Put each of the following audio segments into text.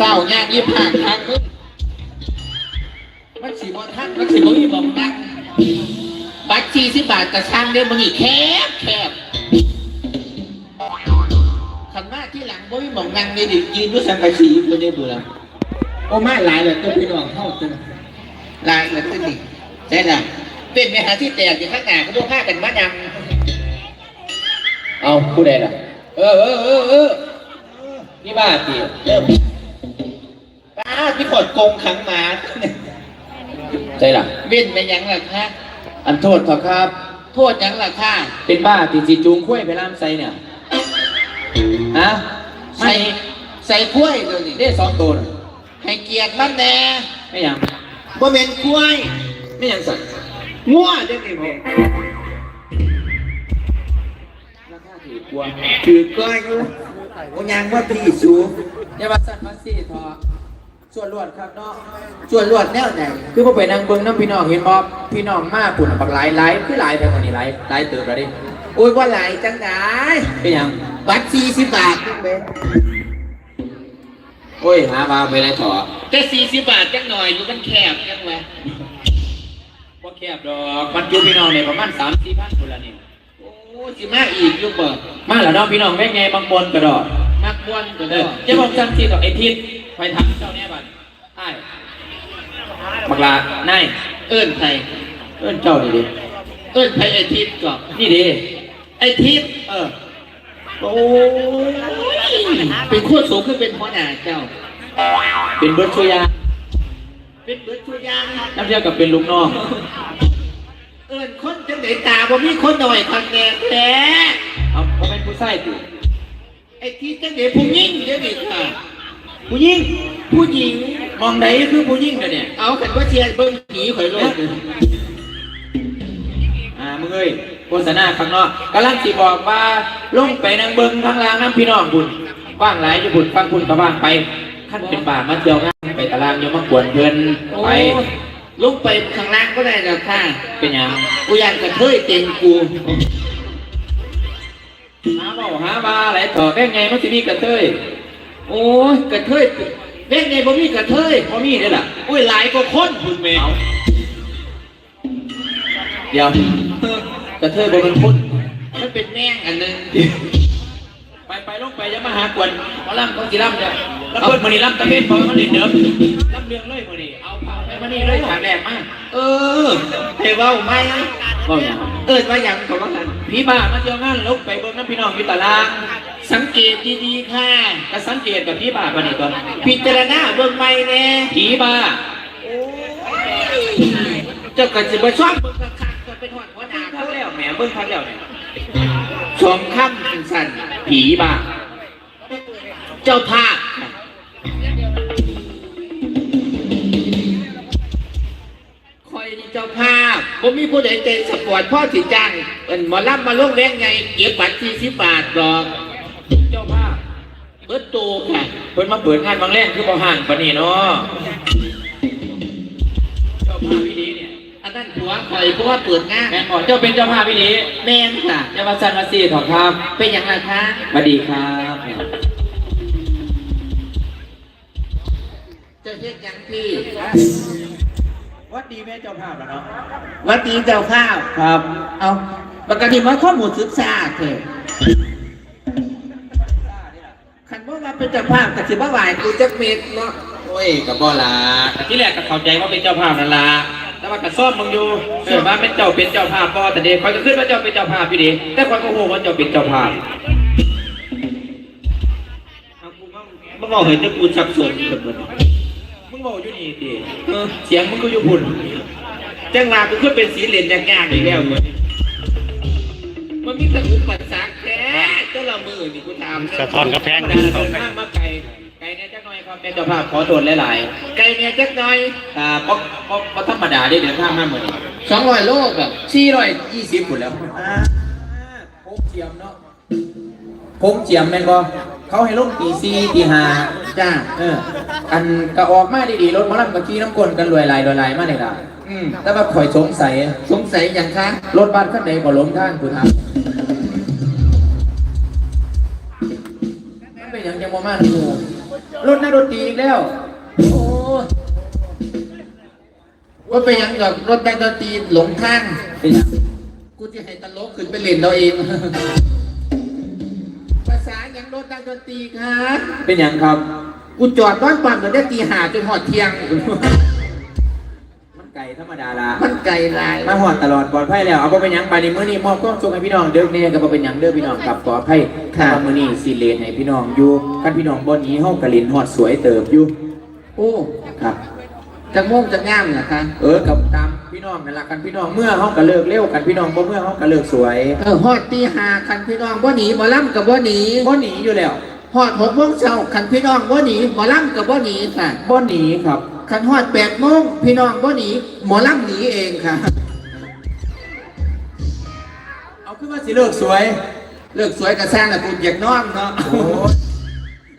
ฝ้าย่างยี่ผ่าทางมึงมันสีบอทักมันสีบอยี่บอกนั่งบัตร40 บาทกระช่างเด้มึงอีกแคบขันมาที่หลังบ่มีบอกนั่งในดิยืนด้วยสังกะสีตัวนี้ดูแล้วโอ้มาหลายเลยตัวพี่น้องเข้าตัวหลายเลยตัวนี้ใช่ไหมเป็นไปหาที่แตกอย่างข้างหน้าก็ต้องฆ่ากันมาดังเอาผู้ใดล่ะนี่บ้าจีป้าพี่ขดโกงขังหมาใช่หรอเว้นไปยังล่ะคะอันโทษเถอะครับโทษยังล่ะค่ะเป็นบ้าตีจีจูงคุ้ยไปล่ามไซเนี่ยฮะใส่คุ้ยตัวนี้ได้2 ตัวให้เกียรติมันแน่ไม่ยังบ่เป็นคุ้ยไม่ยังสั่งงัวเด็กนี่ผมราคาถือก้อยกูโอ้ยังว่าตีสูงอย่ามาสั่นมาสิทอส่วนลวดครับเนาะส่วนลวดแนวไหนคือพอไปนั่งเบิ้งน้ำพี่น้องเห็นบ่พี่น้องมาปุ่นบักหลายคือหลายไปกว่านี้หลายเติบแล้วดิโอ้ยว่าหลายจังไงเป็นยังบัตร40 บาทโอ้ยหามาไปเลยถอแต่40 บาทจังหน่อยอยู่มันแคบจังวะว่าแคบดอกมันอยู่พี่น้องเนี่ยประมาณ3-4 พันคนละนี่โอ้สิมาอีกยุบเบิดมาแล้วน้องพี่น้องแม่ไงบางบนกระดอดมักบนกระดอดจะบอกจังทีต่อไอทิศไปทำเจ้าเนี่ยบัดใช่บักลานายเอิ้นไทยเอิ้นเจ้าดิเอิ้นไทยไอทิศก่อนนี่ดิไอทิศโอ้เป็นขั้วสูงขึ้นเป็นหัวหน้าเจ้าเป็นเบิร์ดชูยาเป็นเบิร์ดชูยาน้ำเชื่อกับเป็นลูกน้องเอิญคนจังไหนตาบ่มีคนหน่อยทางแก่แท้เอาเป็นผู้ชายตู่ไอ้ที่จังไหนผู้หญิงเดี๋ยวนี้ค่ะผู้หญิงมองไหนคือผู้หญิงเนี่ยเอาขันว่าเชียร์เบิ้งหนีข่อยโลกมึงเอ้ยโฆษณาข้างนอกกำลังสิบอกว่าลงไปนั่งเบิ้งข้างล่างน้ำพี่น้องบุญว่างหลายจะบุญฟังบุญกับว่างไปขั้นเป็นบามาเที่ยวงานไปตารางยังมากวนเพื่อนไปลงไปข้างล่างก็ได้แล้วค่ะเป็นยังกูอยากกระเทยเต็มกูหาบ้าอะไรต่อแม่ไงมันจะมีกระเทยโอ้ยกระเทยแม่ไงบ่มีกระเทยบ่มีได้ล่ะโอ้ยหลายก็คนคุณแมวเดี๋ยวกระเทยบ่เป็นคนมันเป็นแม่งอันนึงไปลงไปจะมาหากวนมาล่ำเขาจีล่ำเนี่ยแล้วเปิดมันนี่ล่ำตะเพ็นพอมันนี่เดิมล่ำเรื่องเลยมันนี่เอาพาไปมันนี่เลยฉากแรกมากเทว่าไม่ว่าอย่างว่าอย่างเขาว่ากันพี่บ้ามาเที่ยวงานลงไปเบิ้งน้ำพี่น้องอยู่ตารางสังเกตดีๆค่ะก็สังเกตกับพี่บ้ามันนี่ก่อนพิจารณาเบิ้งไม่แน่ผีบ้าเจ้ากันจะมาชอบเบิ้งคักจะเป็นหัวหน้าเขาแล้วแหมเบิ้งคักแล้วเนี่ยสองคำสั้นผีบ้าเจ้าภาพคอยนี่เจ้าภาพผมมีผู้ใดใจสปอร์ตพ่อสิจังหมอลำมาลงแรงไงเก็บบัตร40 บาทหรอกเจ้าภาพเปิดตูค่ะเพิ่นมาเปิดงานบางแรงคือบ่ห่างปะนี่เนาะเจ้าภาพพี่ดีเนี่ยอันนั้นหัวคอยเพราะว่าเปิดงานแม่ก่อนเจ้าเป็นเจ้าภาพพี่ดีแม่ค่ะเจ้ามาสันมาซีถอดครับเป็นอย่างไรคะมาดีครับเจ้าเฮ็ดยังพี่วัดดีแม่เจ้าภาพแล้วเนาะวัดดีเจ้าภาพครับเอาปกติมาข้อมูลศึกษาเถอะขันว่าเป็นเจ้าภาพกับสิบ้าไหวกูจะเม็ดเนาะโอ้ยกับบ่ละที่แรกก็เข้าใจว่าเป็นเจ้าภาพนั่นละแต่ว่าก็ซ่อมมึงอยู่ว่าเป็นเจ้าภาพบ่แต่เด็กคอยจะขึ้นว่าเจ้าเป็นเจ้าภาพพี่ดีแต่คอยก็โหว่าเจ้าเป็นเจ้าภาพมึงบอกเห็นจะกูสับสนมึงบอกอยู่นี่ดิเสียงมึงก็อยู่พุ่นแจ้งมากูขึ้นเป็นสีเหลืองยากๆอีกแล้วมันมีแต่อุปสรรคแค่เจ้าละมือนี่กูทำสะท้อนกระแพงเดินข้ามมาไกลเนี่ยจักหน่อยครับเป็นเจ้าภาพขอโทษหลายๆไก่เนี่ยจักหน่อยเพราะธรรมดาได้เดินข้ามมาเหมือน200 โลกับ420ฝุ่นแล้วพงเจียมเนาะพงเจียมแม่นบ่เขาให้ลงตี4ตี5จ้าอันก็ออกมาดีๆรถมาลับกับขี้น้ำก้นกันรวยลายมาเนี่ยครับแต่ว่าข่อยสงสัยอย่างคะรถบัสขั้นไหนบ่ล้มท่านคุณครับมันเป็นอย่างจังบ่มาหนู รถนักดนตรีอีกแล้วโอ้ว่าไปยังกับรถนักดนตรีหลงทางเป็นยังกูจะให้ตลกขึ้นไปเล่นเราเองภาษาอย่างรถนักดนตรีคะเป็นยังครับกูจอดบ้านปั่นจนได้ตีห้าจนหอดเที่ยงมันไก่ธรรมดาละมันไก่ลายมาหอดตลอดปลอดภัยแล้วเอาไปเป็นยังไปในมื้อนี้มอบความสุขให้พี่น้องเด้อเนี่ยก็เป็นยังเด้อพี่น้องกับปลอดภัยค่ะมื้อนี้สิเลนให้พี่น้องอยู่กันพี่น้องบนนี้ห้องกะลินหอดสวยเติบอยู่โอ้ครับจะม่วงจะง่ามเหรอคะกับตามพี่น้องนั่นละกันพี่น้องเมื่อห้องก็เลิกเร็วกันพี่น้องบ่เมื่อห้องก็เลิกสวยฮอดตีห้ากันพี่น้องบ่หนีบ่ล่ำกับบ่หนีอยู่แล้วฮอด6 โมงเช้าคันพี่น้องบ่หนีหมอลำกับบ่หนีค่ะบ่หนีครับคันฮอด8 โมงพี่น้องบ่หนีหมอลำหนีเองค่ะเอาขึ้นมาสิเลิกสวยก็สร้างแต่กูอยากนอนเนาะ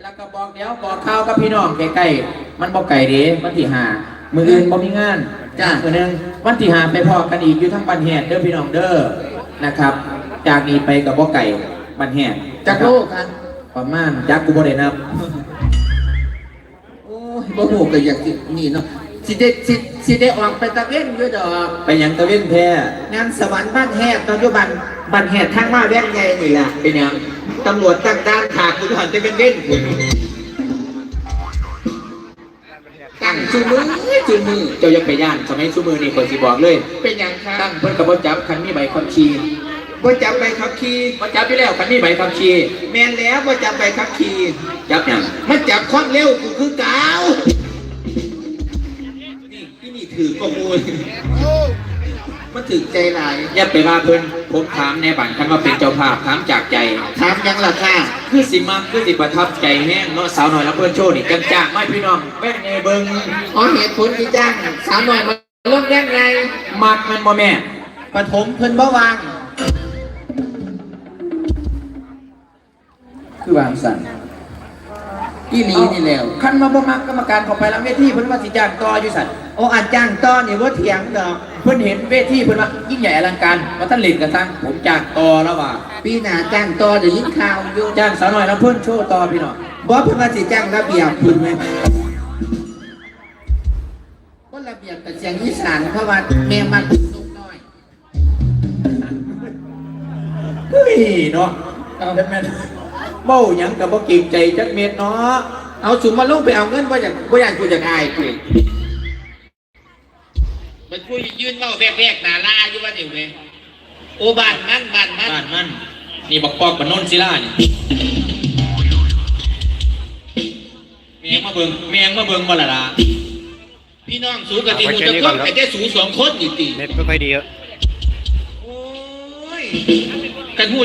แล้วก็บอกเดี๋ยวบอกข่าวกับพี่น้องใกล้ๆมันบ่ไก่เด้วันที่5มื้ออื่นบ่มีงานจ้ามื้อนึงวันที่5ไปพอกันอีกอยู่ทั้งบ้านแฮดเด้อพี่น้องเด้อนะครับจากนี้ไปกับบ่ไก่บ้านแฮดจักโลกค่ะประมาณยักษ์กูบ่ได้นับโอ้ยบ่ฮู้ก็อยากนี่เนาะสิได้ออกไปตะเวนอยู่ดอกไปหยังตะเวนแท้งานสวรรค์บ้านแฮดตอนอยู่บ้านแฮดทางมาแว่นใหญ่นี่ล่ะเป็นหยังตำรวจตั้งด่านถากกูหันไปเป็นเล่นกูตั้งชูมือเจ้าอย่าไปย่านสมัยชูมือนี่คนสิบอกเลยเป็นหยังคะตั้งเพิ่นก็บ่จับคันมีใบขับขี่บ่จับใบขับขี่บ่จับอยู่แล้วคันมีใบขับขี่แม่นแล้วบ่จับใบขับขี่จับหยังมันจับความเร็วกูคือเก่านี่ถือข้อมูลมันถือใจหลายอย่าไปว่าเพิ่นผมถามในบ้านคันว่าเป็นเจ้าภาพถามจากใจถามยังล่ะค่ะคือสิมักคือสิประทับใจแห้งเนาะสาวน้อยแล้วเพิ่นโชว์นี่จังจ้างไม่พี่น้องแม่นไงเบิ่งอ๋อเหตุผลที่จ้างสาวน้อยมาลงยังไงมักมันบ่แม่ปฐมเพิ่นบ่วางคือวางสั่นอีหลีนี่แล้วคันมาบ่มักกรรมการเข้าไปแล้วเวทีเพิ่นว่าสิจ้างต่ออยู่สั่นโอ้อันจ้างต่อนี่บ่เถียงดอกเพิ่นเห็นเวทีเพิ่นว่ายิ่งใหญ่อลังการว่าท่านเล่นกันทั้งผมจ้างต่อแล้วว่าปีหน้าจ้างต่อได้ยินข่าวอยู่จ้างสาวน้อยแล้วเพิ่นโชว์ต่อพี่น้องบ่เพิ่นว่าสิจ้างระเบียบเพิ่นแม่บ่ระเบียบแต่เสียงอีสานเพราะว่าแม่มันสุกน้อยเฮ้ยเนาะเอาแม่เบ้าหยังกับบ่เก่งใจจักเม็ดเนาะเอาสุมมาลงไปเอาเงินบ่อยากกูจะอายกูมันกูยืนเมาแบกๆหนาลาอยู่ว่าเดี๋ยวนี้โอ้บ้านมันนี่บักปอกบ้านโนนศิลานี่เมียงมาเบิ่งบ่ล่ะล่ะพี่น้องสูกะติหูจะก้มแต่ได้สู2 คนอีกติเน็ตไม่ค่อยดีโอ้ยกันหู